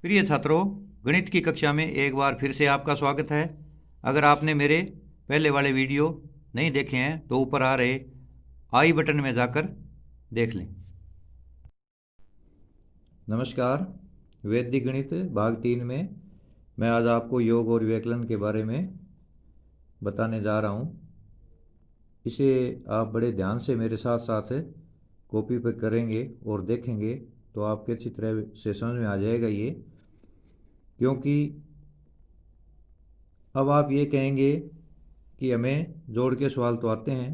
प्रिय छात्रों, गणित की कक्षा में एक बार फिर से आपका स्वागत है। अगर आपने मेरे पहले वाले वीडियो नहीं देखे हैं तो ऊपर आ रहे आई बटन में जाकर देख लें। नमस्कार, वैदिक गणित भाग 3 में मैं आज आपको योग और व्याकरण के बारे में बताने जा रहा हूँ। इसे आप बड़े ध्यान से मेरे साथ साथ कॉपी पर करेंगे और देखेंगे तो आपके अच्छी तरह से समझ में आ जाएगा ये। क्योंकि अब आप ये कहेंगे कि हमें जोड़ के सवाल तो आते हैं,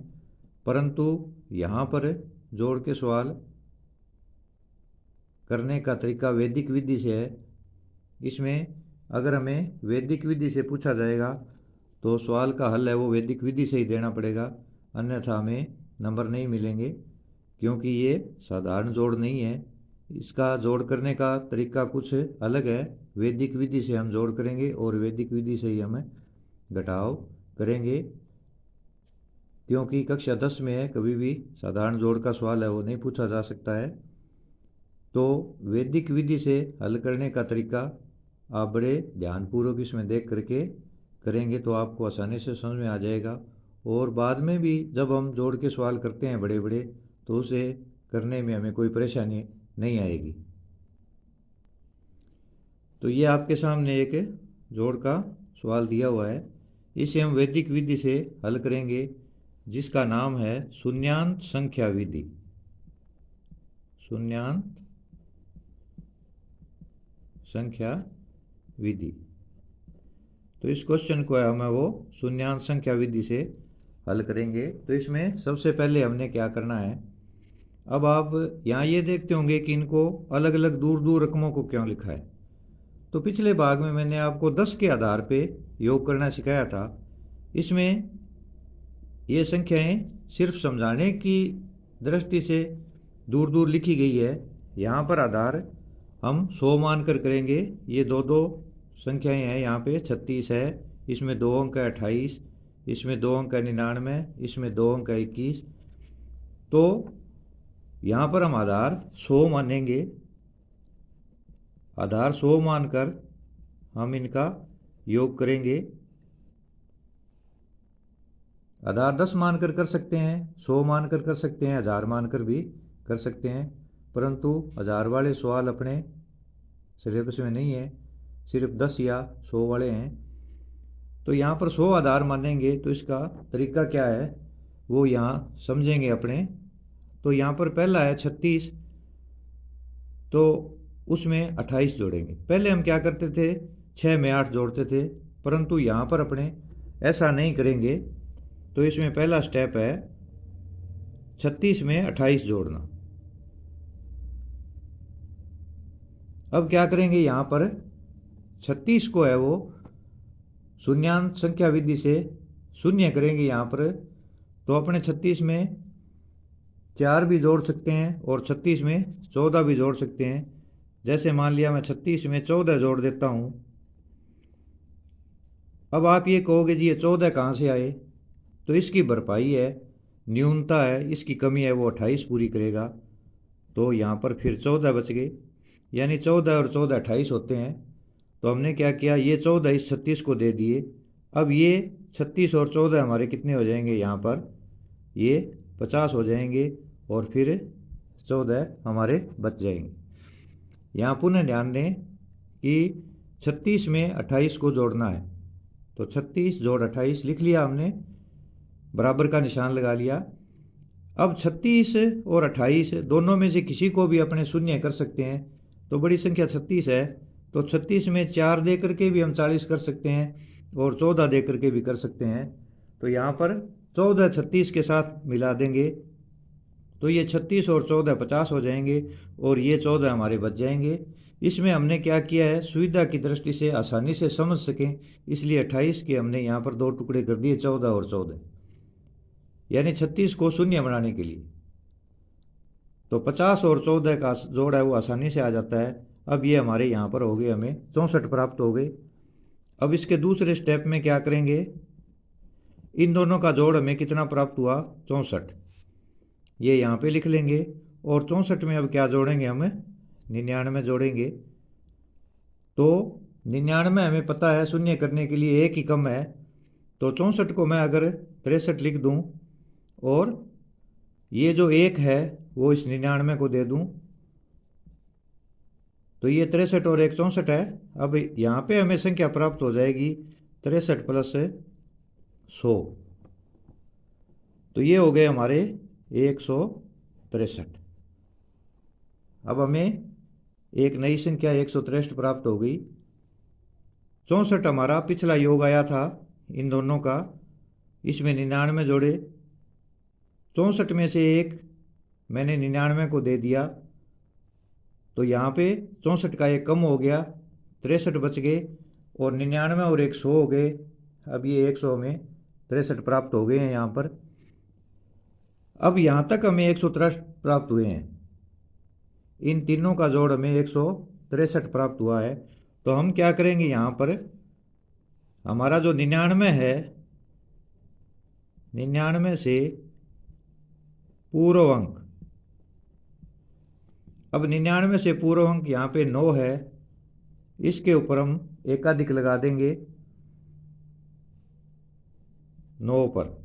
परंतु यहाँ पर जोड़ के सवाल करने का तरीका वैदिक विधि से है। इसमें अगर हमें वैदिक विधि से पूछा जाएगा तो सवाल का हल है वो वैदिक विधि से ही देना पड़ेगा, अन्यथा हमें नंबर नहीं मिलेंगे। क्योंकि ये साधारण जोड़ नहीं है, इसका जोड़ करने का तरीका कुछ अलग है। वैदिक विधि से हम जोड़ करेंगे और वैदिक विधि से ही हम घटाव करेंगे। क्योंकि कक्षा 10 में है, कभी भी साधारण जोड़ का सवाल है वो नहीं पूछा जा सकता है। तो वैदिक विधि से हल करने का तरीका आप बड़े ध्यानपूर्वक इसमें देख करके करेंगे तो आपको आसानी से समझ में आ जाएगा। और बाद में भी जब हम जोड़ के सवाल करते हैं बड़े बड़े, तो उसे करने में हमें कोई परेशानी नहीं आएगी। तो ये आपके सामने एक जोड़ का सवाल दिया हुआ है, इसे हम वैदिक विधि से हल करेंगे, जिसका नाम है शून्यांत संख्या विधि। शून्यांत संख्या विधि। तो इस क्वेश्चन को हम वो शून्यांत संख्या विधि से हल करेंगे। तो इसमें सबसे पहले हमने क्या करना है, अब आप यहाँ ये देखते होंगे कि इनको अलग अलग दूर दूर रकमों को क्यों लिखा है। तो पिछले भाग में मैंने आपको 10 के आधार पे योग करना सिखाया था। इसमें ये संख्याएं सिर्फ समझाने की दृष्टि से दूर दूर लिखी गई है। यहाँ पर आधार हम 100 मानकर करेंगे। ये दो दो संख्याएं हैं, यहाँ पे 36 है, इसमें 2 अंक है 28, इसमें 2 अंक है 99, इसमें 2 अंक है 21। तो यहाँ पर हम आधार 100 मानेंगे। आधार 100 मानकर हम इनका योग करेंगे। आधार 10 मानकर कर सकते हैं, 100 मानकर कर सकते हैं, 1000 मानकर भी कर सकते हैं, परंतु 1000 वाले सवाल अपने सिलेबस में नहीं है, सिर्फ 10 या 100 वाले हैं। तो यहाँ पर 100 आधार मानेंगे। तो इसका तरीका क्या है वो यहाँ समझेंगे अपने। तो यहाँ पर पहला है 36, तो उसमें 28 जोड़ेंगे। पहले हम क्या करते थे, 6 में 8 जोड़ते थे, परंतु यहाँ पर अपने ऐसा नहीं करेंगे। तो इसमें पहला स्टेप है 36 में 28 जोड़ना। अब क्या करेंगे, यहाँ पर 36 को है वो शून्यांत संख्या विधि से शून्य करेंगे यहाँ पर। तो अपने 36 में 4 भी जोड़ सकते हैं और 36 में 14 भी जोड़ सकते हैं। जैसे मान लिया मैं 36 में 14 जोड़ देता हूँ। अब आप ये कहोगे जी ये 14 कहाँ से आए, तो इसकी भरपाई है, न्यूनता है, इसकी कमी है, वो 28 पूरी करेगा। तो यहाँ पर फिर 14 बच गए, यानी 14 और 14 28 होते हैं। तो हमने क्या किया, ये 14 इस 36 को दे दिए। अब ये 36 और 14 हमारे कितने हो जाएंगे, यहाँ पर ये 50 हो जाएंगे और फिर 14 हमारे बच जाएंगे। यहाँ पुनः ध्यान दें कि 36 में 28 को जोड़ना है। तो 36 जोड़ 28 लिख लिया हमने, बराबर का निशान लगा लिया। अब 36 और 28 दोनों में से किसी को भी अपने शून्य कर सकते हैं। तो बड़ी संख्या 36 है, तो 36 में 4 दे करके भी हम 40 कर सकते हैं और 14 दे करके भी कर सकते हैं। तो यहाँ पर 14 36 के साथ मिला देंगे, तो ये 36 और 14 50 हो जाएंगे और ये 14 हमारे बच जाएंगे। इसमें हमने क्या किया है, सुविधा की दृष्टि से आसानी से समझ सकें, इसलिए 28 के हमने यहाँ पर 2 टुकड़े कर दिए, 14 और 14, यानी 36 को शून्य बनाने के लिए। तो 50 और 14 का जोड़ है वो आसानी से आ जाता है। अब ये हमारे यहाँ पर हो गए, हमें 64 प्राप्त हो गए। अब इसके दूसरे स्टेप में क्या करेंगे, इन दोनों का जोड़ हमें कितना प्राप्त हुआ, 64, ये यहाँ पे लिख लेंगे। और 64 में अब क्या जोड़ेंगे, हम 99 जोड़ेंगे। तो 99 हमें पता है शून्य करने के लिए एक ही कम है, तो 64 को मैं अगर 63 लिख दूं और ये जो एक है वो इस 99 को दे दूं, तो ये 63 और एक 64 है। अब यहाँ पे हमें संख्या प्राप्त हो जाएगी 63 प्लस 100, तो ये हो गए हमारे 163। अब हमें एक नई संख्या 163 प्राप्त हो गई। 64 हमारा पिछला योग आया था इन दोनों का, इसमें 99 जोड़े, 64 में से एक मैंने 99 को दे दिया, तो यहाँ पे 64 का एक कम हो गया, 63 बच गए और 99 और एक 100 हो गए। अब ये 100 में 63 प्राप्त हो गए हैं यहाँ पर। अब यहाँ तक हमें 163 प्राप्त हुए हैं, इन तीनों का जोड़ हमें 163 प्राप्त हुआ है। तो हम क्या करेंगे, यहाँ पर हमारा जो 99 है, 99 से पूर्व अंक, अब 99 से पूर्व अंक यहाँ पे 9 है, इसके ऊपर हम एकाधिक लगा देंगे, 9 पर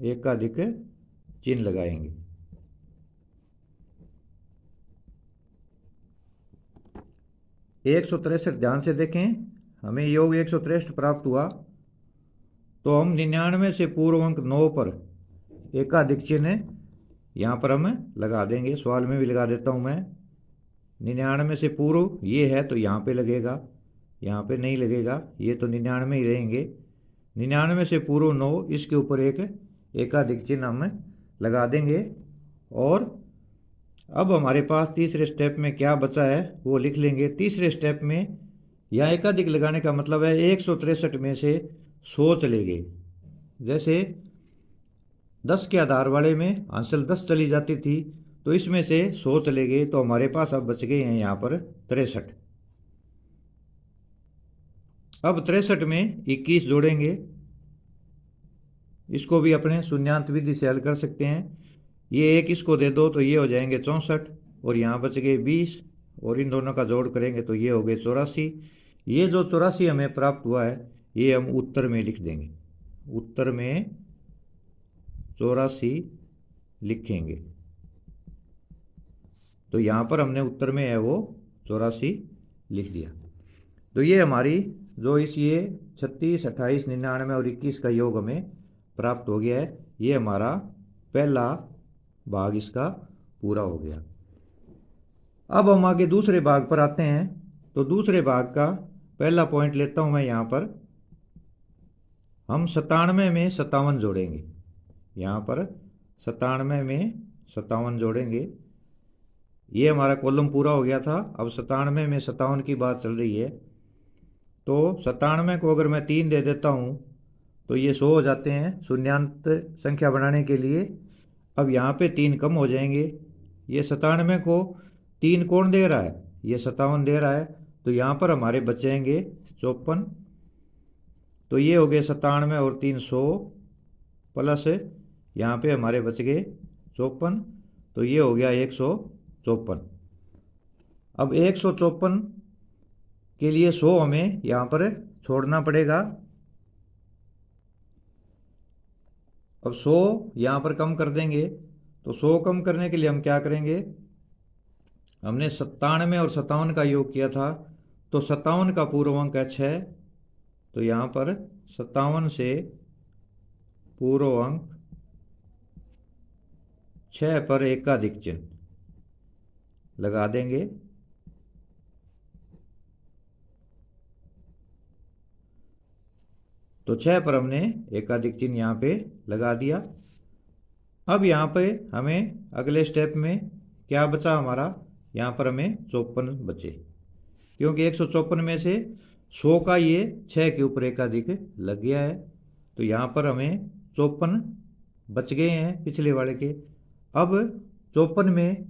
एकाधिक चिन्ह लगाएंगे। 163 ध्यान से देखें, हमें योग 163 प्राप्त हुआ, तो हम 99 से पूर्व अंक 9 पर एकाधिक चिन्ह यहाँ पर हम लगा देंगे। सवाल में भी लगा देता हूँ मैं, 99 से पूर्व ये है तो यहाँ पे लगेगा, यहाँ पे नहीं लगेगा, ये तो 99 ही रहेंगे। 99 से पूर्व 9, इसके ऊपर एक एकाधिक चिन्ह हम लगा देंगे। और अब हमारे पास तीसरे स्टेप में क्या बचा है वो लिख लेंगे। तीसरे स्टेप में यहाँ एकाधिक लगाने का मतलब है 163 में से 100 चले गए। जैसे 10 के आधार वाले में आंसर 10 चली जाती थी, तो इसमें से 100 चले गए, तो हमारे पास अब बच गए हैं यहाँ पर 63। अब 63 में 21 जोड़ेंगे, इसको भी अपने शून्यांत विधि से हल कर सकते हैं। ये एक इसको दे दो तो ये हो जाएंगे 64 और यहाँ बच गए 20, और इन दोनों का जोड़ करेंगे तो ये हो गए 84। ये जो 84 हमें प्राप्त हुआ है ये हम उत्तर में लिख देंगे, उत्तर में 84 लिखेंगे। तो यहाँ पर हमने उत्तर में है वो 84 लिख दिया। तो ये हमारी जो इस ये 36, 28, 99 और 21 का योग हमें प्राप्त हो गया है। ये हमारा पहला भाग इसका पूरा हो गया। अब हम आगे दूसरे भाग पर आते हैं। तो दूसरे भाग का पहला पॉइंट लेता हूं मैं यहाँ पर, हम 97 में 57 जोड़ेंगे। यहाँ पर 97 में 57 जोड़ेंगे। ये हमारा कॉलम पूरा हो गया था। अब 97 में 57 की बात चल रही है, तो 97 को अगर मैं 3 दे देता हूँ तो ये 100 हो जाते हैं शून्यांत संख्या बनाने के लिए। अब यहाँ पे 3 कम हो जाएंगे। ये 97 को 3 कौन दे रहा है, ये 57 दे रहा है, तो यहाँ पर हमारे बचेंगे 54। तो ये हो गए 97 और 300 प्लस यहाँ पे हमारे बच गए 54, तो ये हो गया 154। अब 154 के लिए 100 हमें यहाँ पर छोड़ना पड़ेगा। अब 100 यहाँ पर कम कर देंगे, तो 100 कम करने के लिए हम क्या करेंगे, हमने 97 और 57 का योग किया था, तो 57 का पूर्व अंक है 6, तो यहाँ पर 57 से पूर्व अंक 6 पर एकाधिक चिन्ह लगा देंगे। तो 6 पर हमने एकाधिक चिन्ह यहाँ पे लगा दिया। अब यहाँ पे हमें अगले स्टेप में क्या बचा हमारा, यहाँ पर हमें 54 बचे, क्योंकि 154 में से 100 का ये 6 के ऊपर एकाधिक लग गया है, तो यहाँ पर हमें 54 बच गए हैं पिछले वाले के। अब 54 में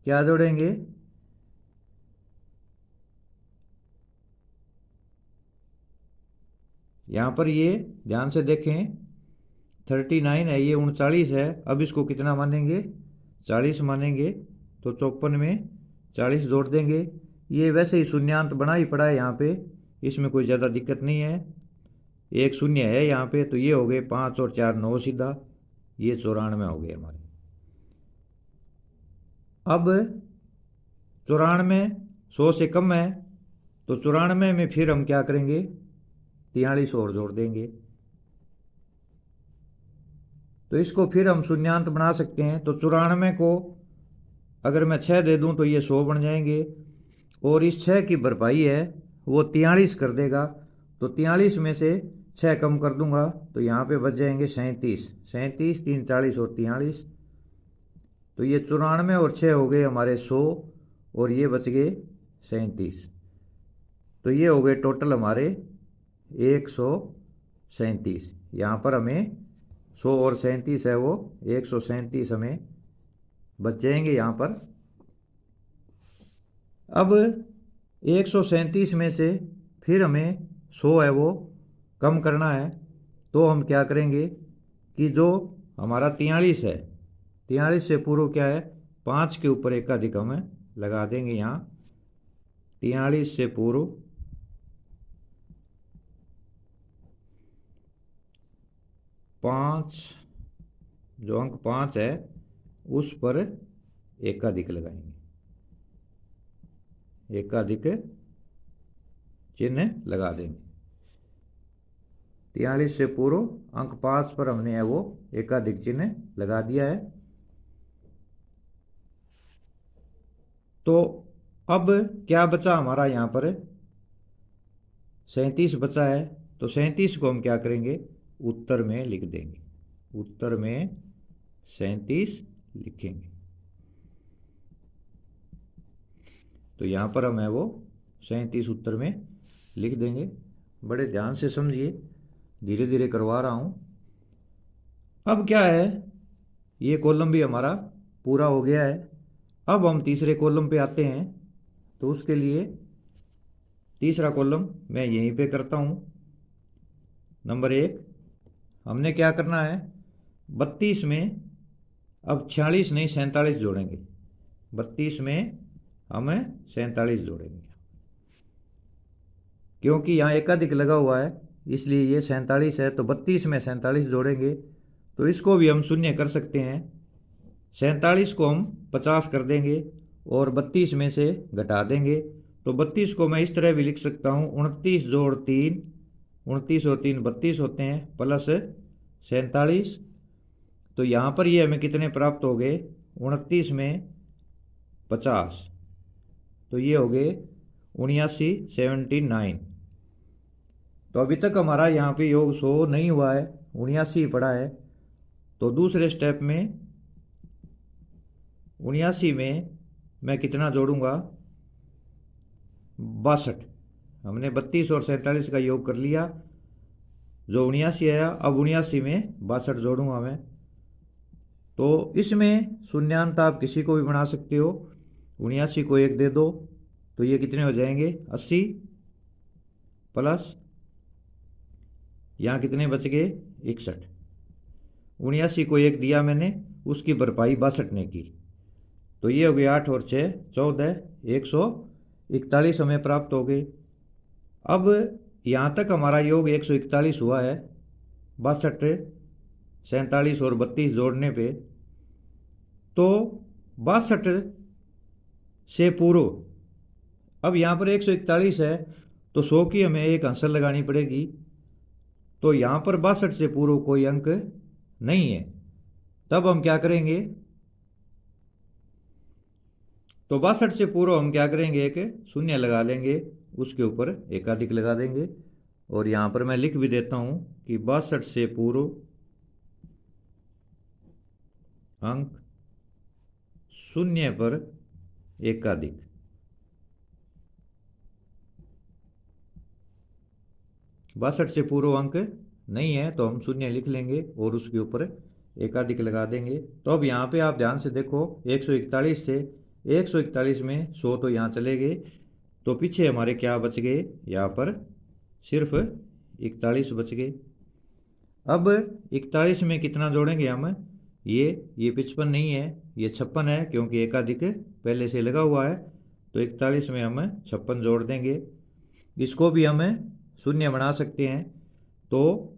क्या जोड़ेंगे, यहाँ पर ये ध्यान से देखें, 39 है, ये 39 है। अब इसको कितना मानेंगे, 40 मानेंगे। तो 54 में 40 जोड़ देंगे। ये वैसे ही शून्यांत बना ही पड़ा है यहाँ पे, इसमें कोई ज़्यादा दिक्कत नहीं है। एक शून्य है यहाँ पे, तो ये हो गए 5 और 4 9 सीधा, ये 94 हो गए हमारे। अब 94 100 से कम है, तो 94 में फिर हम क्या करेंगे, 43 और जोड़ देंगे। तो इसको फिर हम शून्यांत बना सकते हैं। तो 94 को अगर मैं 6 दे दूं तो ये 100 बन जाएंगे, और इस 6 की भरपाई है वो 43 कर देगा। तो 43 में से 6 कम कर दूंगा तो यहाँ पे बच जाएंगे 37। 37 3 40 और 43, तो ये 94 और 6 हो गए हमारे 100, और ये बच गए 37। तो ये हो गए टोटल हमारे 137। यहाँ पर हमें 100 और 37 है, वो 137 हमें बच जाएंगे यहाँ पर। अब 137 में से फिर हमें 100 है वो कम करना है। तो हम क्या करेंगे कि जो हमारा 43 है, 43 से पूर्व क्या है, 5 के ऊपर एक अधिक हम लगा देंगे यहाँ। 43 से पूर्व 5, जो अंक 5 है उस पर एकाधिक लगाएंगे, एकाधिक चिन्ह लगा देंगे। 43 से पूर्व अंक 5 पर हमने है वो एकाधिक चिन्ह लगा दिया है। तो अब क्या बचा हमारा यहाँ पर, 37 बचा है। तो 37 को हम क्या करेंगे, उत्तर में लिख देंगे। उत्तर में 37 लिखेंगे। तो यहाँ पर हम है वो 37 उत्तर में लिख देंगे। बड़े ध्यान से समझिए, धीरे धीरे करवा रहा हूँ। अब क्या है, ये कॉलम भी हमारा पूरा हो गया है। अब हम तीसरे कॉलम पे आते हैं। तो उसके लिए तीसरा कॉलम मैं यहीं पे करता हूँ। नंबर 1 हमने क्या करना है, 32 में अब 46 नहीं 47 जोड़ेंगे। 32 में हम 47 जोड़ेंगे, क्योंकि यहाँ एकाधिक लगा हुआ है इसलिए ये 47 है। तो 32 में 47 जोड़ेंगे, तो इसको भी हम शून्य कर सकते हैं। 47 को हम 50 कर देंगे और 32 में से घटा देंगे। तो 32 को मैं इस तरह भी लिख सकता हूँ, 29 जोड़ 3, 29 और 3 32 होते हैं, प्लस 47। तो यहाँ पर ये हमें कितने प्राप्त हो गए, 29 में 50, तो ये हो गए 79 79। तो अभी तक हमारा यहाँ पे योग 100 नहीं हुआ है, 79 पड़ा है। तो दूसरे स्टेप में 79 में मैं कितना जोड़ूंगा, 62। हमने 32 और 47 का योग कर लिया, जो 79 आया। अब 79 में 62 जोड़ूंगा मैं। तो इसमें शून्यांत आप किसी को भी बना सकते हो। 79 को 1 दे दो तो ये कितने हो जाएंगे, 80, प्लस यहाँ कितने बच गए, 61। 79 को 1 दिया मैंने, उसकी भरपाई 62 ने की। तो ये हो गए 8 और 6 14, 141 हमें प्राप्त हो गए। अब यहाँ तक हमारा योग 141 हुआ है, 62 47 और 32 जोड़ने पे। तो 62 से पूर्व अब यहाँ पर 141 है, तो 100 की हमें एक आंसर लगानी पड़ेगी। तो यहाँ पर 62 से पूर्व कोई अंक नहीं है, तब हम क्या करेंगे, तो 62 से पूर्व हम क्या करेंगे, एक शून्य लगा लेंगे, उसके ऊपर एकाधिक लगा देंगे। और यहाँ पर मैं लिख भी देता हूँ कि 62 से पूर्व अंक शून्य पर एकाधिक। बासठ से पूर्व अंक नहीं है तो हम शून्य लिख लेंगे और उसके ऊपर एकाधिक लगा देंगे। तो अब यहाँ पे आप ध्यान से देखो, 141 थे, 141 में 100 तो यहाँ चले गए, तो पीछे हमारे क्या बच गए, यहाँ पर सिर्फ 41 बच गए। अब 41 में कितना जोड़ेंगे हम, ये 55 नहीं है, ये 56 है, क्योंकि एकाधिक पहले से लगा हुआ है। तो 41 में हम 56 जोड़ देंगे। इसको भी हम शून्य बना सकते हैं, तो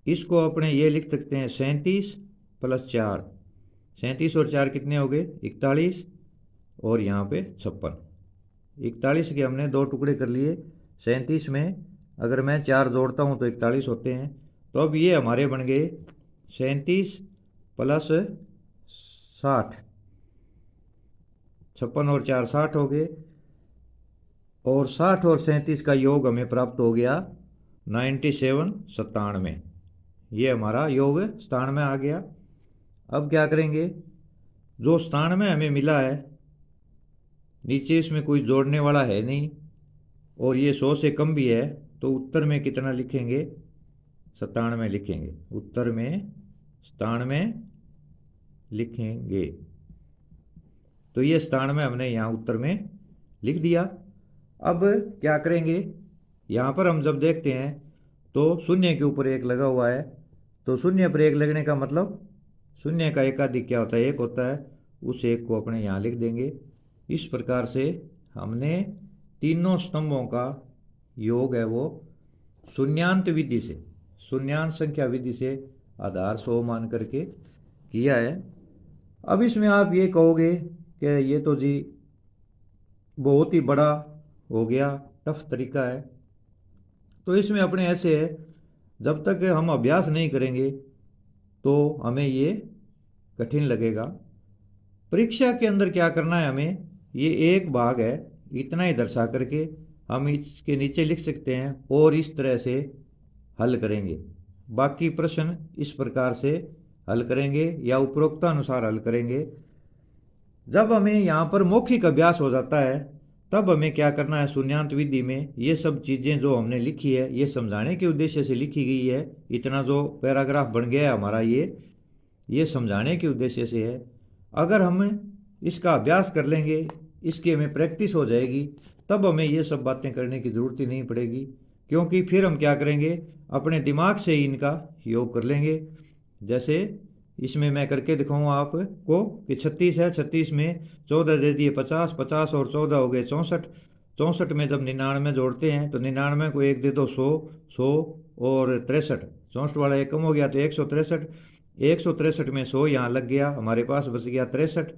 इसको अपने ये लिख सकते हैं 37 + 4। 37 और 4 कितने हो गए, 41, और यहाँ पे 56। 41 के हमने दो टुकड़े कर लिए। 37 में अगर मैं 4 जोड़ता हूँ तो 41 होते हैं। तो अब ये हमारे बन गए 37 + 60। 56 और 4 60 हो गए, और 60 और 37 का योग हमें प्राप्त हो गया 97 97। ये हमारा योग 97 आ गया। अब क्या करेंगे, जो 97 हमें मिला है, नीचे इसमें कोई जोड़ने वाला है नहीं, और ये 100 से कम भी है, तो उत्तर में कितना लिखेंगे, 97 लिखेंगे। उत्तर में 97 लिखेंगे। तो ये 97 हमने यहाँ उत्तर में लिख दिया। अब क्या करेंगे, यहाँ पर हम जब देखते हैं तो शून्य के ऊपर एक लगा हुआ है, तो शून्य पर एक लगने का मतलब शून्य का एकाधिक क्या होता है, एक होता है। उस एक को अपने यहाँ लिख देंगे। इस प्रकार से हमने तीनों स्तंभों का योग है वो शून्यांत विधि से, शून्यांत संख्या विधि से आधार 100 मान करके किया है। अब इसमें आप ये कहोगे कि ये तो जी बहुत ही बड़ा हो गया, टफ तरीका है। तो इसमें अपने ऐसे है, जब तक हम अभ्यास नहीं करेंगे तो हमें ये कठिन लगेगा। परीक्षा के अंदर क्या करना है हमें, ये एक भाग है, इतना ही दर्शा करके हम इसके नीचे लिख सकते हैं और इस तरह से हल करेंगे। बाकी प्रश्न इस प्रकार से हल करेंगे या उपरोक्तानुसार हल करेंगे। जब हमें यहाँ पर मौखिक अभ्यास हो जाता है, तब हमें क्या करना है, शून्यांत विधि में ये सब चीज़ें जो हमने लिखी है ये समझाने के उद्देश्य से लिखी गई है। इतना जो पैराग्राफ बन गया है हमारा, ये समझाने के उद्देश्य से है। अगर हम इसका अभ्यास कर लेंगे, इसकी हमें प्रैक्टिस हो जाएगी, तब हमें ये सब बातें करने की ज़रूरत ही नहीं पड़ेगी, क्योंकि फिर हम क्या करेंगे, अपने दिमाग से ही इनका योग कर लेंगे। जैसे इसमें मैं करके दिखाऊँ आपको कि 36 है, 36 में 14 दे दिए 50, 50 और 14 हो गए 64। 64 में जब 99 जोड़ते हैं तो 99 को एक दे दो 100, 100 और 63, 64 वाला एक कम हो गया तो 163। 163 में 100 यहाँ लग गया, हमारे पास बच गया 63।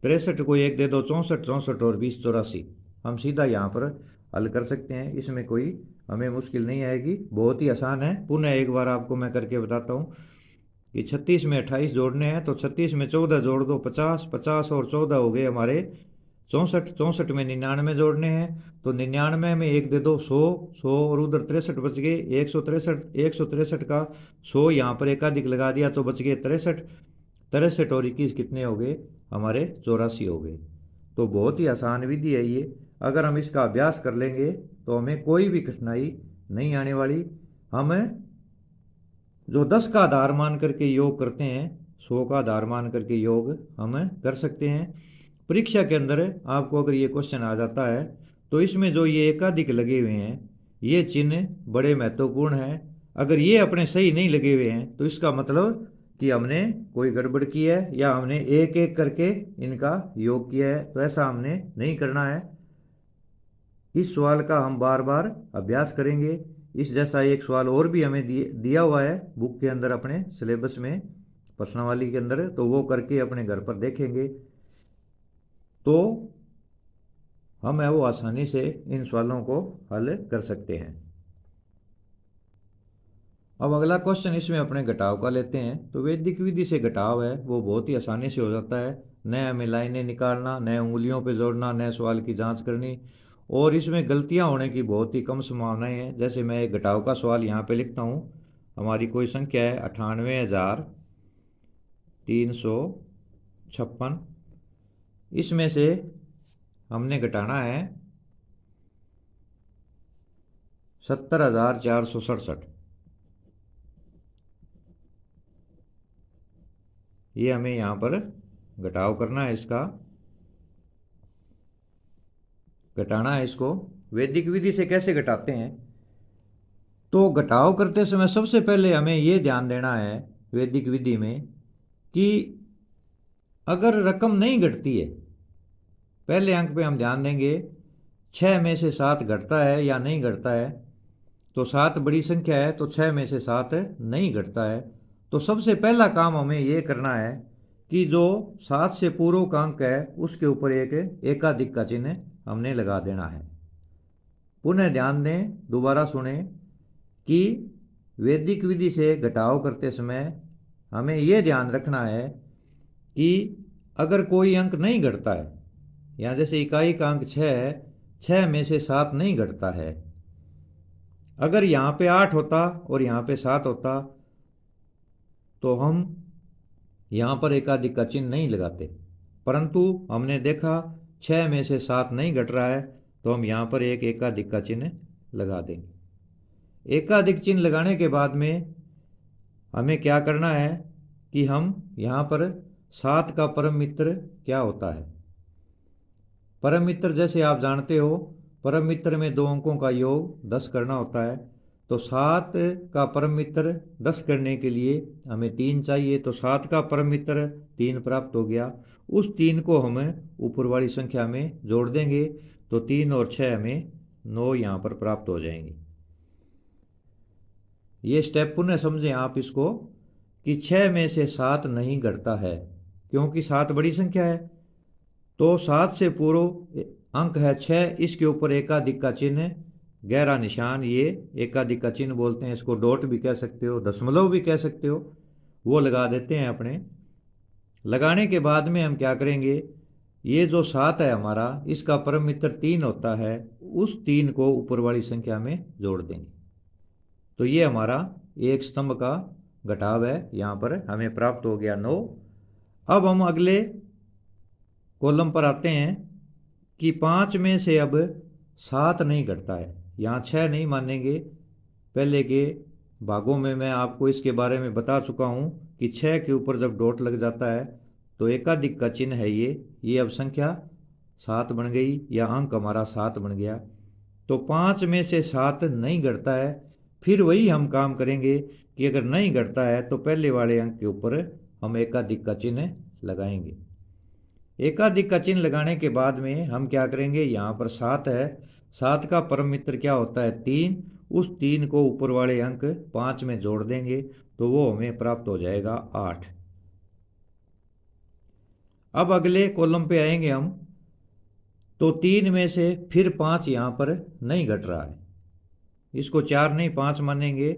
63 को एक दे दो 64, 64 और 20 84। हम सीधा यहाँ पर हल कर सकते हैं, इसमें कोई हमें मुश्किल नहीं आएगी, बहुत ही आसान है। पुनः एक बार आपको मैं करके बताता हूँ कि 36 में 28 जोड़ने हैं, तो 36 में 14 जोड़ दो 50, 50 और 14 हो गए हमारे 64। 64 में 99 जोड़ने हैं, तो 99 में एक दे दो 100, 100 और उधर 63 बच गए 163। 163 का 100 यहाँ पर एकाधिक लगा दिया तो बच गए 63। 63 और 21 कितने हो गए हमारे, 84 हो गए। तो बहुत ही आसान विधि है ये। अगर हम इसका अभ्यास कर लेंगे तो हमें कोई भी कठिनाई नहीं आने वाली। हम जो 10 का आधार मान करके योग करते हैं, 100 का आधार मान करके योग हम कर सकते हैं। परीक्षा के अंदर आपको अगर ये क्वेश्चन आ जाता है तो इसमें जो ये एकाधिक लगे हुए हैं ये चिन्ह बड़े महत्वपूर्ण हैं। अगर ये अपने सही नहीं लगे हुए हैं तो इसका मतलब कि हमने कोई गड़बड़ की है या हमने एक एक करके इनका योग किया है, तो ऐसा हमने नहीं करना है। इस सवाल का हम बार बार अभ्यास करेंगे। इस जैसा एक सवाल और भी हमें दिया हुआ है बुक के अंदर, अपने सिलेबस में प्रश्नावली के अंदर, तो वो करके अपने घर पर देखेंगे तो हम है वो आसानी से इन सवालों को हल कर सकते हैं। अब अगला क्वेश्चन इसमें अपने घटाव का लेते हैं। तो वैदिक विधि से घटाव है वो बहुत ही आसानी से हो जाता है। न हमें लाइनें निकालना, न उंगलियों पे जोड़ना, न सवाल की जांच करनी, और इसमें गलतियां होने की बहुत ही कम संभावनाएं हैं। जैसे मैं एक घटाव का सवाल यहाँ पे लिखता हूँ। हमारी कोई संख्या है 98,356। इसमें से हमने घटाना है 70,467। ये हमें यहाँ पर घटाव करना है, इसका घटाना है। इसको वैदिक विधि से कैसे घटाते हैं, तो घटाव करते समय सबसे पहले हमें ये ध्यान देना है वैदिक विधि में कि अगर रकम नहीं घटती है, पहले अंक पे हम ध्यान देंगे, 6 में से 7 घटता है या नहीं घटता है। तो 7 बड़ी संख्या है तो 6 में से 7 नहीं घटता है। तो सबसे पहला काम हमें ये करना है कि जो 7 से पूर्व का अंक है उसके ऊपर एक एकाधिक का चिन्ह हमने लगा देना है। पुनः ध्यान दें, दोबारा सुने कि वैदिक विधि से घटाव करते समय हमें यह ध्यान रखना है कि अगर कोई अंक नहीं घटता है, यहाँ जैसे इकाई का अंक 6 है, 6 में से 7 नहीं घटता है। अगर यहाँ पे 8 होता और यहाँ पे 7 होता तो हम यहाँ पर एकाधिक का चिन्ह नहीं लगाते, परंतु हमने देखा 6 में से 7 नहीं घट रहा है तो हम यहाँ पर एक एकाधिक का चिन्ह लगा देंगे। एकाधिक चिन्ह लगाने के बाद में हमें क्या करना है कि हम यहाँ पर 7 का परम मित्र क्या होता है। परम मित्र जैसे आप जानते हो, परम मित्र में 2 अंकों का योग 10 करना होता है। तो 7 का परम मित्र 10 करने के लिए हमें 3 चाहिए, तो 7 का परम मित्र 3 प्राप्त हो गया। उस 3 को हम ऊपर वाली संख्या में जोड़ देंगे तो 3 और 6 हमें 9 यहाँ पर प्राप्त हो जाएंगे। ये स्टेप पुनः समझें आप इसको कि 6 में से 7 नहीं घटता है क्योंकि 7 बड़ी संख्या है। तो 7 से पूर्व अंक है 6, इसके ऊपर एकाधिक का चिन्ह, गहरा निशान, ये एकाधिक का चिन्ह बोलते हैं, इसको डॉट भी कह सकते हो, दशमलव भी कह सकते हो, वो लगा देते हैं अपने। लगाने के बाद में हम क्या करेंगे, ये जो 7 है हमारा, इसका परम मित्र 3 होता है, उस 3 को ऊपर वाली संख्या में जोड़ देंगे। तो ये हमारा एक स्तंभ का घटाव है, यहाँ पर हमें प्राप्त हो गया 9। अब हम अगले कॉलम पर आते हैं कि 5 में से अब 7 नहीं घटता है। यहाँ 6 नहीं मानेंगे, पहले के भागों में मैं आपको इसके बारे में बता चुका हूँ कि 6 के ऊपर जब डॉट लग जाता है तो एकाधिक का चिन्ह है ये अब संख्या 7 बन गई या अंक हमारा 7 बन गया। तो 5 में से 7 नहीं घटता है। फिर वही हम काम करेंगे कि अगर नहीं घटता है तो पहले वाले अंक के ऊपर हम एकाधिक का चिन्ह लगाएंगे। एकाधिक का चिन्ह लगाने के बाद में हम क्या करेंगे, यहाँ पर 7 है, 7 का परम मित्र क्या होता है 3, उस 3 को ऊपर वाले अंक 5 में जोड़ देंगे तो वो हमें प्राप्त हो जाएगा 8। अब अगले कॉलम पे आएंगे हम, तो 3 में से फिर 5 यहाँ पर नहीं घट रहा है, इसको 4 नहीं 5 मानेंगे।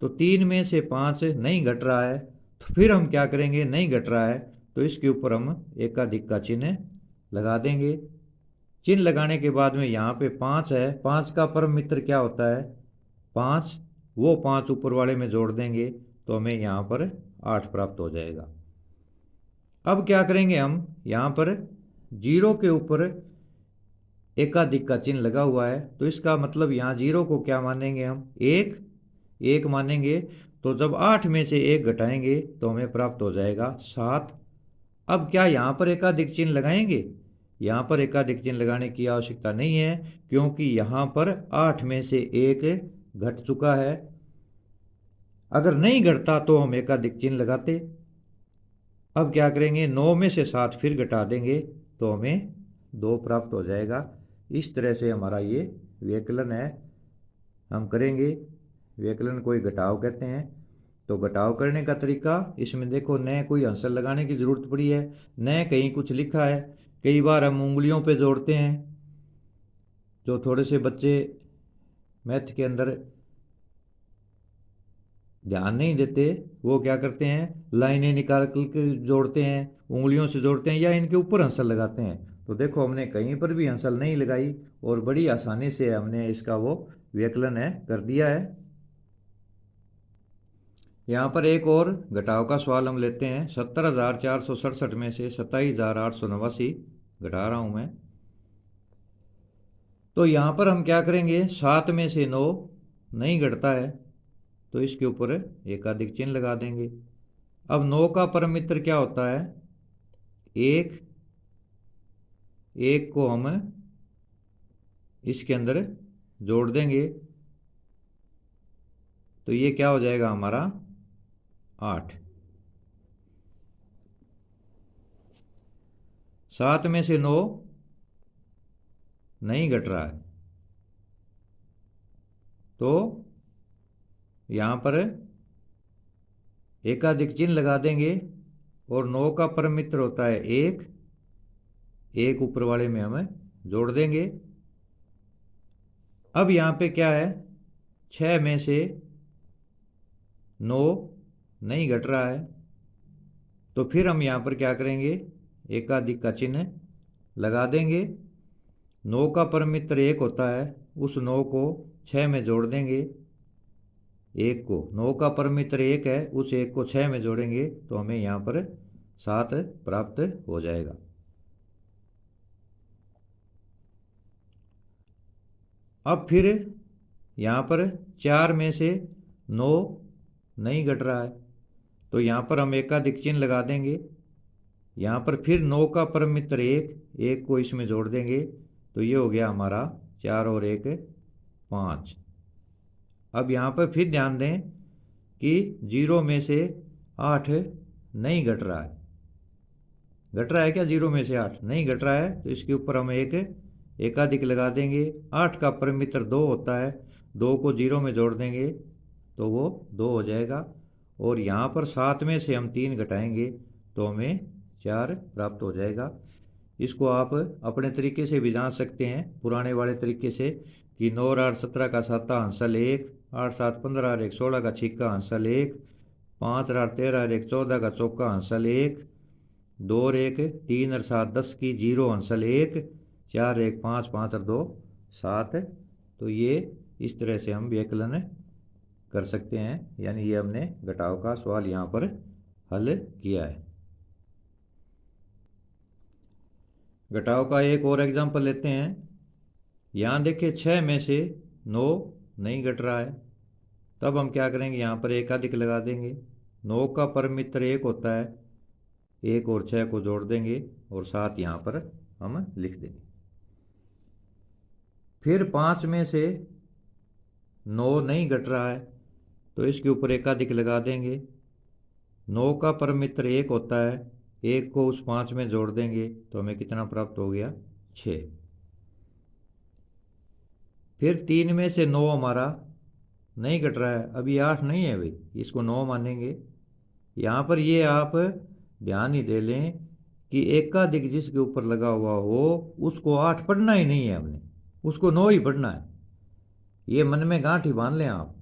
तो 3 में से 5 नहीं घट रहा है, तो फिर हम क्या करेंगे, नहीं घट रहा है तो इसके ऊपर हम एकाधिक का चिन्ह लगा देंगे। चिन्ह लगाने के बाद में यहाँ पे 5 है, 5 का परम मित्र क्या होता है 5, वो 5 ऊपर वाले में जोड़ देंगे तो हमें यहाँ पर 8 प्राप्त हो जाएगा। अब क्या करेंगे हम, यहाँ पर 0 के ऊपर एकाधिक का चिन्ह लगा हुआ है, तो इसका मतलब यहाँ 0 को क्या मानेंगे हम, 1 मानेंगे। तो जब 8 में से 1 घटाएंगे तो हमें प्राप्त हो जाएगा 7। अब क्या यहाँ पर एकाधिक चिन्ह लगाएंगे, यहाँ पर एकाधिक चिन्ह लगाने की आवश्यकता नहीं है क्योंकि यहाँ पर 8 में से 1 घट चुका है। अगर नहीं घटता तो हम एकाधिक चिन्ह लगाते। अब क्या करेंगे, 9 में से 7 फिर घटा देंगे तो हमें 2 प्राप्त हो जाएगा। इस तरह से हमारा ये व्यकलन है, हम करेंगे। व्यकलन को ही घटाव कहते हैं। तो घटाव करने का तरीका, इसमें देखो न कोई आंसर लगाने की ज़रूरत पड़ी है, न कहीं कुछ लिखा है। कई बार हम उंगलियों पे जोड़ते हैं, जो थोड़े से बच्चे मैथ के अंदर ध्यान नहीं देते, वो क्या करते हैं, लाइनें निकाल कर जोड़ते हैं, उंगलियों से जोड़ते हैं या इनके ऊपर आंसर लगाते हैं। तो देखो हमने कहीं पर भी आंसर नहीं लगाई और बड़ी आसानी से हमने इसका वो व्यकलन है कर दिया है। यहाँ पर एक और घटाव का सवाल हम लेते हैं। 70,467 में से 27,889 घटा रहा हूँ मैं। तो यहाँ पर हम क्या करेंगे, 7 में से 9 नहीं घटता है तो इसके ऊपर एकाधिक चिन्ह लगा देंगे। अब 9 का परम मित्र क्या होता है 1, 1 को हम इसके अंदर जोड़ देंगे तो ये क्या हो जाएगा हमारा 8। 7 में से 9 नहीं घट रहा है, तो यहां पर एकाधिक चिन्ह लगा देंगे और 9 का परम मित्र होता है 1, एक ऊपर वाले में हमें जोड़ देंगे। अब यहां पे क्या है, 6 में से 9 नहीं घट रहा है, तो फिर हम यहां पर क्या करेंगे, एकाधिक का चिन्ह लगा देंगे। 9 का परम मित्र 1 होता है, उस 9 को 6 में जोड़ देंगे। 1 को 9 का परम मित्र 1 है, उस 1 को 6 में जोड़ेंगे तो हमें यहाँ पर 7 प्राप्त हो जाएगा। अब फिर यहाँ पर 4 में से 9 नहीं घट रहा है, तो यहाँ पर हम एकाधिक चिन्ह लगा देंगे। यहाँ पर फिर 9 का परम मित्र 1, 1 को इसमें जोड़ देंगे तो ये हो गया हमारा 4 और 1 5। अब यहाँ पर फिर ध्यान दें कि 0 में से 8 नहीं घट रहा है। घट रहा है क्या, 0 में से 8 नहीं घट रहा है, तो इसके ऊपर हम एक एकाधिक लगा देंगे। 8 का परम मित्र 2 होता है, 2 को 0 में जोड़ देंगे तो वो 2 हो जाएगा। और यहाँ पर 7 में से हम 3 घटाएंगे तो हमें 4 प्राप्त हो जाएगा। इसको आप अपने तरीके से भी जान सकते हैं, पुराने वाले तरीके से, कि 9 और 8 17 का साता हंसल 1, 8 7 15 और 1 16 का छिक्का हंसल 1, 5 और 8 13 और 1 14 का चौका हंसल 1, 2 और 1 3 और 7 10 की 0 हंसल 1, 4 1 5 5 और 2 7। तो ये इस तरह से हम व्यकलन कर सकते हैं, यानी ये हमने घटाव का सवाल यहाँ पर हल किया है। घटाव का एक और एग्जाम्पल लेते हैं। यहाँ देखिए 6 में से 9 नहीं घट रहा है, तब हम क्या करेंगे, यहाँ पर एकाधिक लगा देंगे। 9 का परम मित्र 1 होता है, 1 और 6 को जोड़ देंगे और 7 यहाँ पर हम लिख देंगे। फिर 5 में से 9 नहीं घट रहा है, तो इसके ऊपर एकाधिक लगा देंगे। 9 का परम मित्र 1 होता है, 1 को उस 5 में जोड़ देंगे तो हमें कितना प्राप्त हो गया, 6। फिर 3 में से 9 हमारा नहीं घट रहा है, अभी 8 नहीं है भाई, इसको 9 मानेंगे। यहाँ पर ये आप ध्यान ही दे लें कि एकाधिक जिसके ऊपर लगा हुआ हो उसको 8 पढ़ना ही नहीं है हमने, उसको 9 ही पढ़ना है। ये मन में गांठ ही बांध लें आप,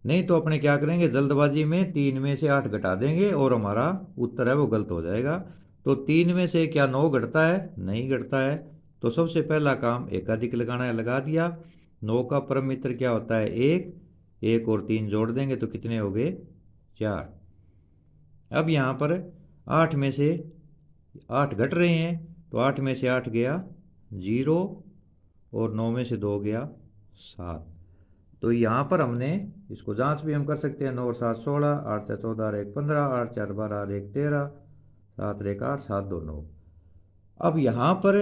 नहीं तो अपने क्या करेंगे, जल्दबाजी में 3 में से 8 घटा देंगे और हमारा उत्तर है वो गलत हो जाएगा। तो 3 में से क्या 9 घटता है, नहीं घटता है, तो सबसे पहला काम एकाधिक लगाना है, लगा दिया। 9 का परम मित्र क्या होता है, 1, 1 और 3 जोड़ देंगे तो कितने हो गए, 4। अब यहाँ पर 8 में से 8 घट रहे हैं, तो 8 में से 8 गया 0 और 9 में से 2 गया 7। तो यहाँ पर हमने इसको जांच भी हम कर सकते हैं। 9 और 7 16, 8 6 14 और 1 15, 8 4 12 और 1 13, 7 और 1 8, 7 2 9। अब यहाँ पर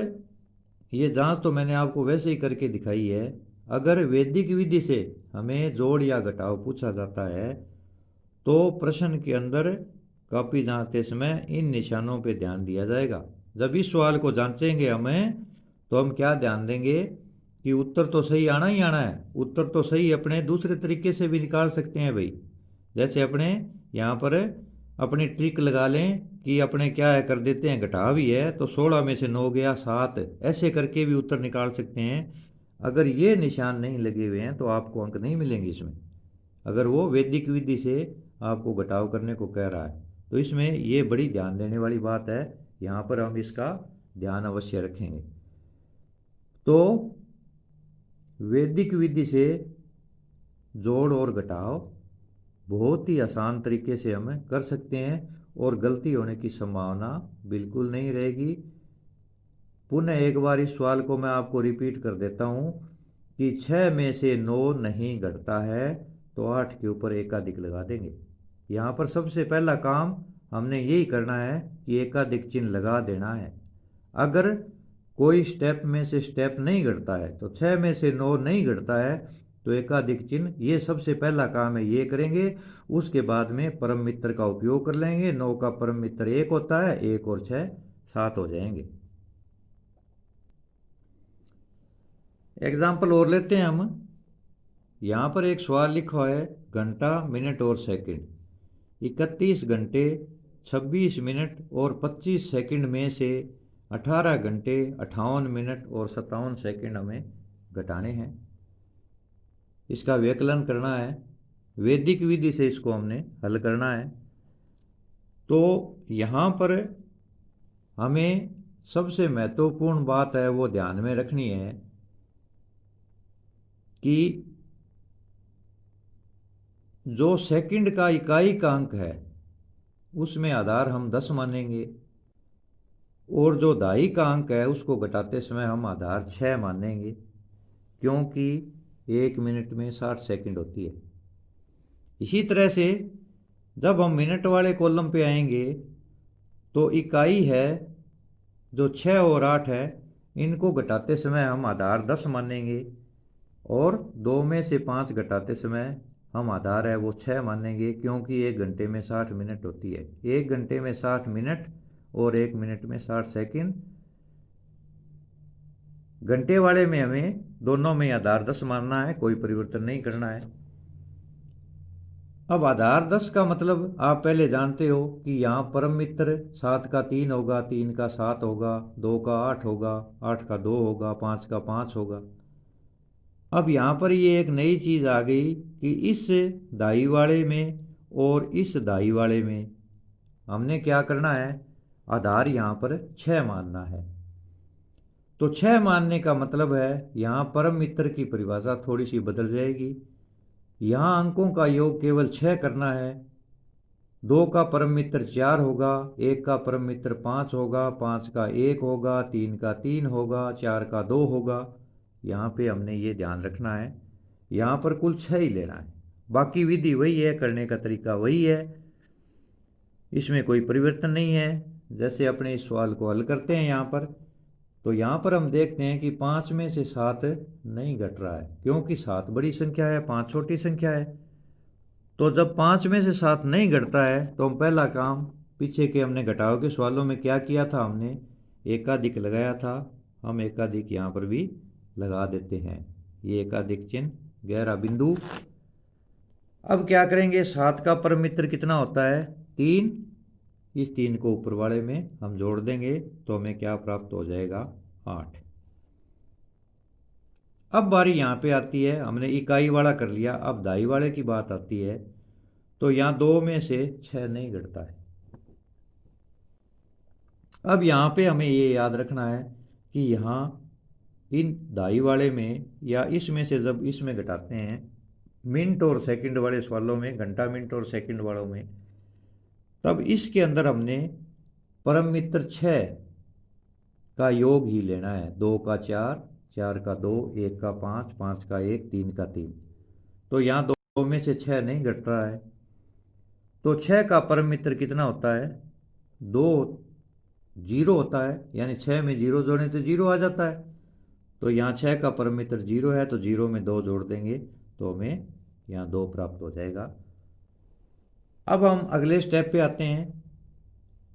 ये जांच तो मैंने आपको वैसे ही करके दिखाई है। अगर वैदिक विधि से हमें जोड़ या घटाव पूछा जाता है तो प्रश्न के अंदर कॉपी जांचते समय इन निशानों पे ध्यान दिया जाएगा। जब इस सवाल को जांचेंगे हमें, तो हम क्या ध्यान देंगे कि उत्तर तो सही आना ही आना है। उत्तर तो सही अपने दूसरे तरीके से भी निकाल सकते हैं भाई, जैसे अपने यहाँ पर अपनी ट्रिक लगा लें कि अपने क्या है कर देते हैं, घटाव ही है तो 16 में से 9 गया 7, ऐसे करके भी उत्तर निकाल सकते हैं। अगर ये निशान नहीं लगे हुए हैं तो आपको अंक नहीं मिलेंगे इसमें, अगर वो वैदिक विधि से आपको घटाव करने को कह रहा है। तो इसमें ये बड़ी ध्यान देने वाली बात है, यहाँ पर हम इसका ध्यान अवश्य रखेंगे। तो वैदिक विधि से जोड़ और घटाव बहुत ही आसान तरीके से हम कर सकते हैं और गलती होने की संभावना बिल्कुल नहीं रहेगी। पुनः एक बार इस सवाल को मैं आपको रिपीट कर देता हूँ कि 6 में से 9 नहीं घटता है, तो 8 के ऊपर एकाधिक लगा देंगे। यहाँ पर सबसे पहला काम हमने यही करना है कि एकाधिक चिन्ह लगा देना है। अगर कोई स्टेप में से स्टेप नहीं घटता है, तो 6 में से 9 नहीं घटता है, तो एकाधिक चिन्ह ये सबसे पहला काम है, ये करेंगे। उसके बाद में परम मित्र का उपयोग कर लेंगे। 9 का परम मित्र 1 होता है, 1 और 6 7 हो जाएंगे। एग्जाम्पल और लेते हैं हम। यहाँ पर एक सवाल लिखा है, घंटा मिनट और सेकंड। 31 घंटे 26 मिनट और 25 सेकंड में से 18 घंटे 58 मिनट और 57 सेकंड हमें घटाने हैं। इसका व्यकलन करना है, वैदिक विधि से इसको हमने हल करना है। तो यहाँ पर हमें सबसे महत्वपूर्ण बात है वो ध्यान में रखनी है कि जो सेकंड का इकाई का अंक है उसमें आधार हम 10 मानेंगे, और जो दहाई का अंक है उसको घटाते समय हम आधार 6 मानेंगे, क्योंकि 1 मिनट में 60 सेकंड होती है। इसी तरह से जब हम मिनट वाले कॉलम पे आएंगे तो इकाई है जो 6 और 8 है, इनको घटाते समय हम आधार 10 मानेंगे, और 2 में से 5 घटाते समय हम आधार है वो 6 मानेंगे, क्योंकि 1 घंटे में 60 मिनट होती है। 1 घंटे में 60 मिनट और 1 मिनट में 60 सेकंड। घंटे वाले में हमें दोनों में आधार 10 मानना है, कोई परिवर्तन नहीं करना है। अब आधार 10 का मतलब आप पहले जानते हो कि यहाँ परम मित्र 7 का 3 होगा, 3 का 7 होगा, 2 का 8 होगा, 8 का 2 होगा, 5 का 5 होगा। अब यहाँ पर ये एक नई चीज़ आ गई कि इस दाई वाले में और इस दाई वाले में हमने क्या करना है, आधार यहाँ पर 6 मानना है। तो 6 मानने का मतलब है यहाँ परम मित्र की परिभाषा थोड़ी सी बदल जाएगी। यहाँ अंकों का योग केवल 6 करना है। 2 का परम मित्र 4 होगा, 1 का परम मित्र 5 होगा, 5 का 1 होगा, 3 का 3 होगा, 4 का 2 होगा। यहाँ पे हमने ये ध्यान रखना है, यहाँ पर कुल 6 ही लेना है। बाकी विधि वही है, करने का तरीका वही है, इसमें कोई परिवर्तन नहीं है। जैसे अपने इस सवाल को हल करते हैं यहाँ पर, तो यहाँ पर हम देखते हैं कि 5 में से 7 नहीं घट रहा है, क्योंकि 7 बड़ी संख्या है, 5 छोटी संख्या है। तो जब 5 में से 7 नहीं घटता है तो हम पहला काम, पीछे के हमने घटाव के सवालों में क्या किया था, हमने एकाधिक लगाया था। हम एकाधिक यहाँ पर भी लगा देते हैं, ये एकाधिक चिन्ह गहरा बिंदु। अब क्या करेंगे, 7 का परम मित्र कितना होता है, 3। इस 3 को ऊपर वाले में हम जोड़ देंगे तो हमें क्या प्राप्त हो जाएगा, 8। अब बारी यहाँ पे आती है, हमने इकाई वाला कर लिया, अब दाई वाले की बात आती है। तो यहाँ 2 में से 6 नहीं घटता है। अब यहाँ पे हमें ये याद रखना है कि यहाँ इन दाई वाले में या इसमें से जब इसमें घटाते हैं, मिनट और सेकंड वाले सवालों में, घंटा मिनट और सेकंड वालों में, तब इसके अंदर हमने परम मित्र 6 का योग ही लेना है। 2 का 4, 4 का 2, 1 का 5, 5 का 1, 3 का 3। तो यहाँ 2 में से 6 नहीं घट रहा है, तो 6 का परम मित्र कितना होता है, 2 जीरो होता है, यानी 6 में 0 जोड़ने तो 0 आ जाता है। तो यहाँ 6 का परम मित्र 0 है, तो 0 में 2 जोड़ देंगे तो हमें यहाँ 2 प्राप्त हो जाएगा। अब हम अगले स्टेप पे आते हैं,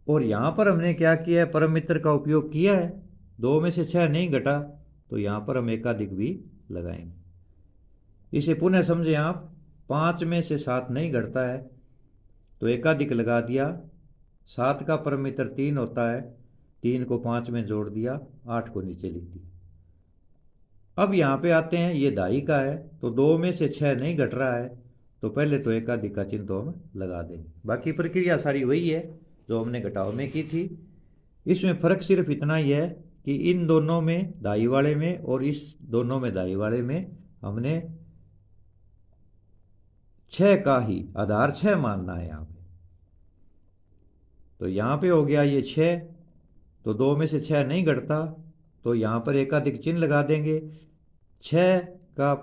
और यहाँ पर हमने क्या किया है, परम मित्र का उपयोग किया है। 2 में से 6 नहीं घटा, तो यहाँ पर हम एकाधिक भी लगाएंगे। इसे पुनः समझें आप, 5 में से 7 नहीं घटता है तो एकाधिक लगा दिया। 7 का परम मित्र 3 होता है, 3 को 5 में जोड़ दिया, 8 को नीचे लिख दिया। अब यहाँ पे आते हैं, ये दाई का है, तो 2 में से 6 नहीं घट रहा है, तो पहले तो एकाधिक का चिन्ह तो हम लगा देंगे। बाकी प्रक्रिया सारी वही है जो हमने घटाव में की थी। इसमें फ़र्क सिर्फ इतना ही है कि इन दोनों में, दाई वाले में और इस दोनों में दाई वाले में, हमने 6 का ही आधार 6 मानना है यहाँ पे। तो यहाँ पे हो गया ये 6, तो 2 में से 6 नहीं घटता, तो यहाँ पर एकाधिक चिन्ह लगा देंगे। 6 का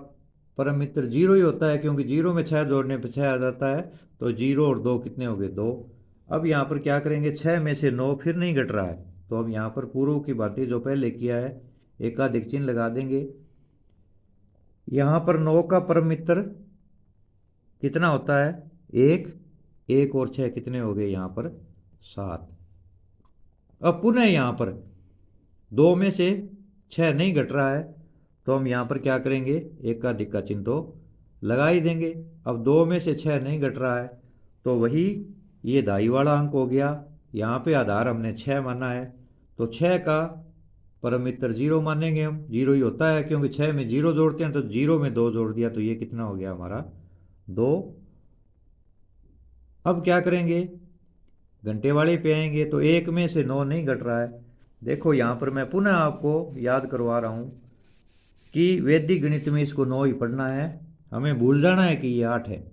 परम मित्र 0 ही होता है, क्योंकि 0 में 6 जोड़ने पर 6 आ जाता है, तो 0 और 2 कितने हो गए, 2। अब यहाँ पर क्या करेंगे, 6 में से 9 फिर नहीं घट रहा है, तो हम यहाँ पर पूर्व की भांति जो पहले किया है एकाधिक चिन्ह लगा देंगे। यहाँ पर 9 का परम मित्र कितना होता है? एक। एक और 6 कितने हो गए यहाँ पर? 7। अब पुनः यहाँ पर 2 में से 6 नहीं घट रहा है, तो हम यहाँ पर क्या करेंगे? एकाधिक का चिन्ह तो लगा ही देंगे। अब 2 में से 6 नहीं घट रहा है, तो वही ये दाई वाला अंक हो गया। यहाँ पे आधार हमने 6 माना है, तो 6 का परम मित्र 0 मानेंगे हम। 0 ही होता है, क्योंकि 6 में 0 जोड़ते हैं, तो 0 में 2 जोड़ दिया, तो ये कितना हो गया हमारा? 2। अब क्या करेंगे? घंटे वाले पे आएंगे, तो 1 में से 9 नहीं घट रहा है। देखो यहाँ पर मैं पुनः आपको याद करवा रहा हूँ कि वैदिक गणित में इसको 9 ही पढ़ना है, हमें भूल जाना है कि ये 8 है।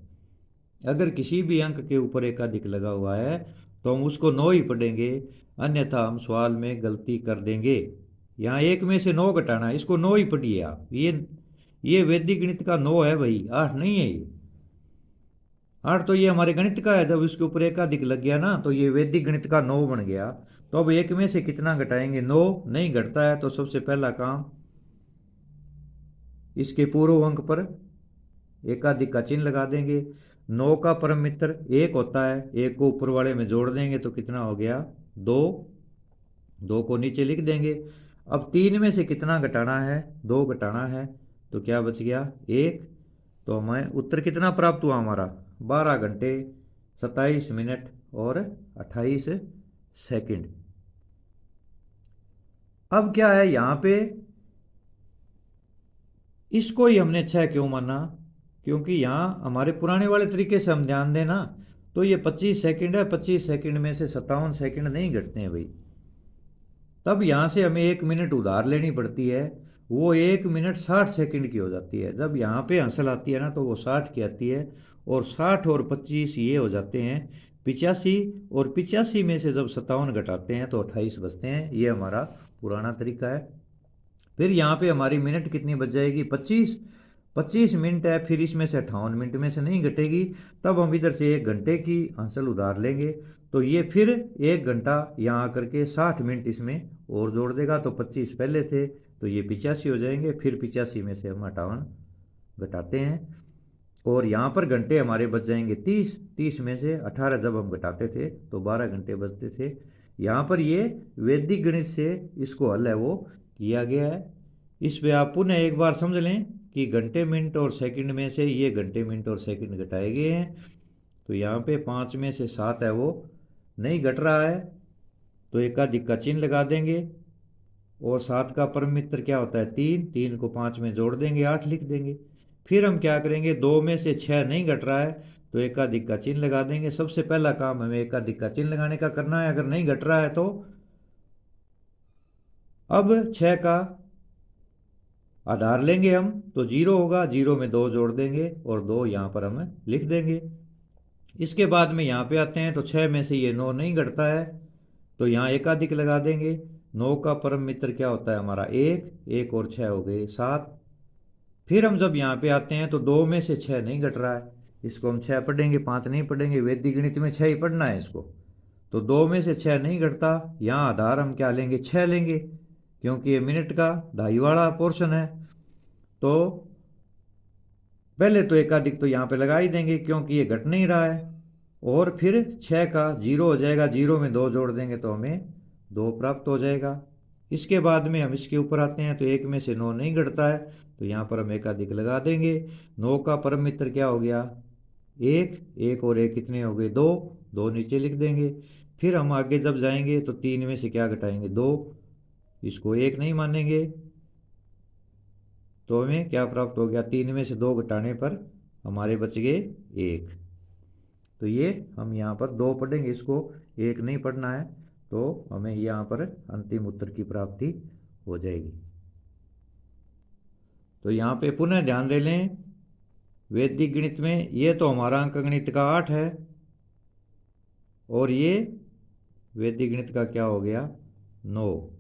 अगर किसी भी अंक के ऊपर एकाधिक लगा हुआ है तो हम उसको 9 ही पढ़ेंगे, अन्यथा हम सवाल में गलती कर देंगे। यहाँ 1 में से 9 घटाना है, इसको 9 ही पढ़िए आप। ये वैदिक गणित का 9 है भाई, 8 नहीं है ये। 8 तो ये हमारे गणित का है, जब इसके ऊपर एकाधिक लग गया ना तो ये वैदिक गणित का 9 बन गया। तो अब 1 में से कितना घटाएंगे? 9 नहीं घटता है, तो सबसे पहला काम इसके पूर्व अंक पर एकाधिक का चिन्ह लगा देंगे। 9 का परम मित्र 1 होता है, 1 को ऊपर वाले में जोड़ देंगे तो कितना हो गया? 2। 2 को नीचे लिख देंगे। अब 3 में से कितना घटाना है? 2 घटाना है, तो क्या बच गया? 1। तो हमें उत्तर कितना प्राप्त हुआ हमारा? 12 घंटे 27 मिनट और 28 सेकंड। अब क्या है यहाँ पे, इसको ही हमने 6 क्यों माना? क्योंकि यहाँ हमारे पुराने वाले तरीके से हम ध्यान देना, तो ये 25 सेकंड है, 25 सेकंड में से 57 सेकंड नहीं घटते हैं भाई। तब यहाँ से हमें 1 मिनट उधार लेनी पड़ती है, वो 1 मिनट 60 सेकंड की हो जाती है। जब यहाँ पे हंसल आती है ना तो वो 60 की आती है, और 60 और 25 ये हो जाते हैं 85, और 85 में से जब 57 घटाते हैं तो 28 बचते हैं। ये हमारा पुराना तरीका है। फिर यहाँ पे हमारी मिनट कितनी बच जाएगी? 25। 25 मिनट है, फिर इसमें से 58 मिनट में से नहीं घटेगी, तब हम इधर से 1 घंटे की हंसल उधार लेंगे, तो ये फिर 1 घंटा यहाँ आकर के 60 मिनट इसमें और जोड़ देगा, तो 25 पहले थे तो ये 85 हो जाएंगे। फिर 85 में से हम 58 घटाते हैं, और यहाँ पर घंटे हमारे बच जाएंगे 30। 30 में से 18 जब हम घटाते थे तो 12 घंटे बचते थे। यहाँ पर ये वैदिक गणित से इसको हल है वो किया गया है। इस पे आप पुनः एक बार समझ लें कि घंटे मिनट और सेकंड में से ये घंटे मिनट और सेकंड घटाए गए हैं, तो यहाँ पे 5 में से 7 है वो नहीं घट रहा है, तो एकाधिक का चिन्ह लगा देंगे। और 7 का परम मित्र क्या होता है? 3। 3 को 5 में जोड़ देंगे, 8 लिख देंगे। फिर हम क्या करेंगे? 2 में से 6 नहीं घट रहा है, तो एकाधिक का चिन्ह लगा देंगे। सबसे पहला काम हमें एकाधिक का चिन्ह लगाने का करना है। अगर नहीं घट रहा है तो अब 6 का आधार लेंगे हम, तो 0 होगा, 0 में 2 जोड़ देंगे और 2 यहाँ पर हम लिख देंगे। इसके बाद में यहाँ पे आते हैं, तो 6 में से ये 9 नहीं घटता है, तो यहाँ एकाधिक लगा देंगे। 9 का परम मित्र क्या होता है हमारा? 1। 1 और 6 हो गए 7। फिर हम जब यहाँ पे आते हैं तो 2 में से 6 नहीं घट रहा है, इसको हम 6 पढ़ेंगे, 5 नहीं पढ़ेंगे। वैदिक गणित में 6 ही पढ़ना है इसको। तो 2 में से 6 नहीं घटता, यहाँ आधार हम क्या लेंगे? 6 लेंगे, क्योंकि ये मिनट का ढाई वाला पोर्शन है। तो पहले तो एकाधिक तो यहाँ पे लगा ही देंगे, क्योंकि ये घट नहीं रहा है। और फिर 6 का 0 हो जाएगा, 0 में 2 जोड़ देंगे तो हमें 2 प्राप्त हो जाएगा। इसके बाद में हम इसके ऊपर आते हैं, तो 1 में से 9 नहीं घटता है, तो यहाँ पर हम एकाधिक लगा देंगे। 9 का परम मित्र क्या हो गया? 1। 1 और 1 कितने हो गए? 2। 2 नीचे लिख देंगे। फिर हम आगे जब जाएंगे तो 3 में से क्या घटाएंगे? 2। इसको 1 नहीं मानेंगे, तो हमें क्या प्राप्त हो गया? 3 में से 2 घटाने पर हमारे बच गए 1। तो ये हम यहाँ पर 2 पढ़ेंगे, इसको 1 नहीं पढ़ना है, तो हमें यहाँ पर अंतिम उत्तर की प्राप्ति हो जाएगी। तो यहाँ पे पुनः ध्यान दे लें, वैदिक गणित में ये तो हमारा अंक गणित का 8 है, और ये वैदिक गणित का क्या हो गया? 9।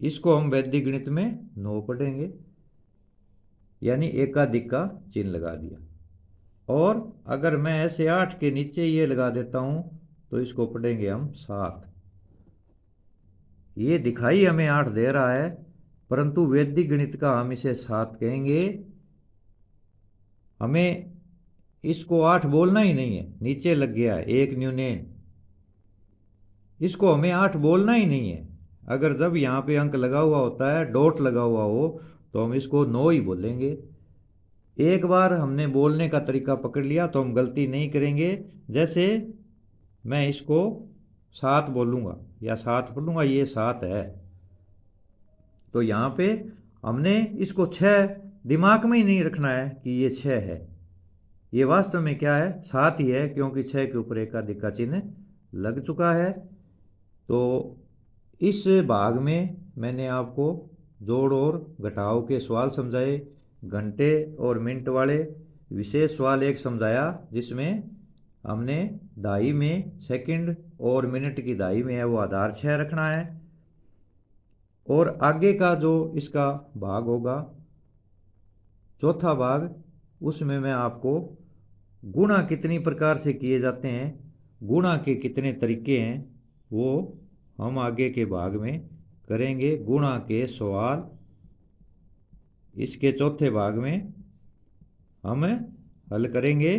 इसको हम वैदिक गणित में 9 पढ़ेंगे, यानी एकाधिक का चिन्ह लगा दिया। और अगर मैं ऐसे 8 के नीचे ये लगा देता हूं तो इसको पढ़ेंगे हम 7। ये दिखाई हमें 8 दे रहा है, परंतु वैदिक गणित का हम इसे 7 कहेंगे। हमें इसको 8 बोलना ही नहीं है, नीचे लग गया है एक न्यूनेन, इसको हमें 8 बोलना ही नहीं है। अगर जब यहाँ पे अंक लगा हुआ होता है, डॉट लगा हुआ हो, तो हम इसको 9 ही बोलेंगे। एक बार हमने बोलने का तरीका पकड़ लिया तो हम गलती नहीं करेंगे। जैसे मैं इसको 7 बोलूँगा या 7 पढ़ूंगा, ये 7 है, तो यहाँ पे हमने इसको 6 दिमाग में ही नहीं रखना है कि ये 6 है। ये वास्तव में क्या है, 7 ही है, क्योंकि 6 के ऊपर एक अधिक का चिन्ह लग चुका है। तो इस भाग में मैंने आपको जोड़ और घटाव के सवाल समझाए, घंटे और मिनट वाले विशेष सवाल एक समझाया, जिसमें हमने दहाई में सेकंड और मिनट की दहाई में है वो आधार 6 रखना है। और आगे का जो इसका भाग होगा, चौथा भाग, उसमें मैं आपको गुणा कितनी प्रकार से किए जाते हैं, गुणा के कितने तरीके हैं, वो हम आगे के भाग में करेंगे। गुणा के सवाल इसके चौथे भाग में हम हल करेंगे।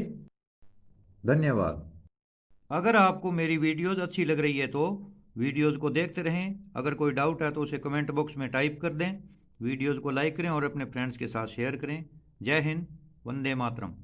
धन्यवाद। अगर आपको मेरी वीडियोज़ अच्छी लग रही है तो वीडियोज़ को देखते रहें। अगर कोई डाउट है तो उसे कमेंट बॉक्स में टाइप कर दें। वीडियोज़ को लाइक करें और अपने फ्रेंड्स के साथ शेयर करें। जय हिंद, वंदे मातरम।